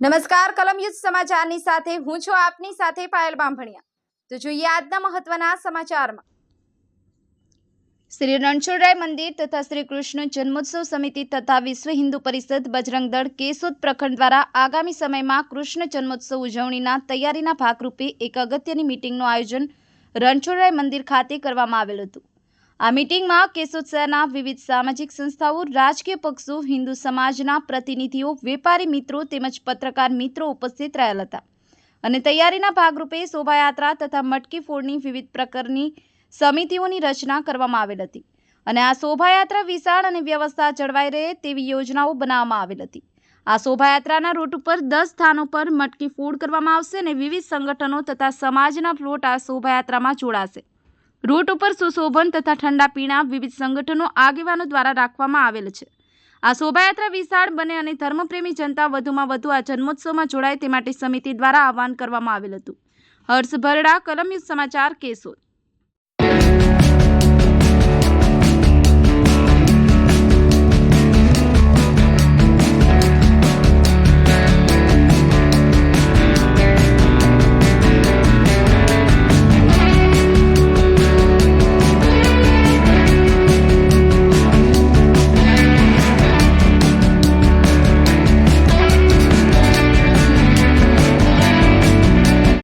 નમસ્કાર કલમયુદ્ધ સમાચારની સાથે હું છું આપની સાથે પાયલ બામભણિયા। તો જોઈએ આજના મહત્વના સમાચારમાં। શ્રી રણછોડરાય મંદિર તથા શ્રી કૃષ્ણ જન્મોત્સવ સમિતિ તથા વિશ્વ હિન્દુ પરિષદ બજરંગ દળ કેશોદ પ્રખંડ દ્વારા આગામી સમયમાં કૃષ્ણ જન્મોત્સવ ઉજવણીના તૈયારીના ભાગરૂપે એક અગત્યની મીટિંગનું આયોજન રણછોડરાય મંદિર ખાતે કરવામાં આવેલ હતું। આ મીટિંગમાં કેશોદ શહેરના વિવિધ સામાજિક સંસ્થાઓ, રાજકીય પક્ષો, હિન્દુ સમાજના પ્રતિનિધિઓ, વેપારી મિત્રો તેમજ પત્રકાર મિત્રો ઉપસ્થિત રહેલ હતા અને તૈયારીના ભાગરૂપે શોભાયાત્રા તથા મટકી ફોડની વિવિધ પ્રકારની સમિતિઓની રચના કરવામાં આવેલ હતી અને આ શોભાયાત્રા વિશાળ અને વ્યવસ્થા જળવાઈ રહે તેવી યોજનાઓ બનાવવામાં આવેલ હતી। આ શોભાયાત્રાના રૂટ ઉપર 10 સ્થાનો પર મટકી ફોડ કરવામાં આવશે અને વિવિધ સંગઠનો તથા સમાજના ફ્લોટ આ શોભાયાત્રામાં જોડાશે। રૂટ ઉપર સુશોભન તથા ઠંડા પીણા વિવિધ સંગઠનો આગેવાનો દ્વારા રાખવામાં આવેલ છે। આ શોભાયાત્રા વિશાળ બને અને ધર્મપ્રેમી જનતા વધુમાં વધુ આ જન્મોત્સવમાં જોડાય તે માટે સમિતિ દ્વારા આહવાન કરવામાં આવેલ હતું। હર્ષ ભરડા, કલમયુદ્ધ સમાચાર, કેશોદ।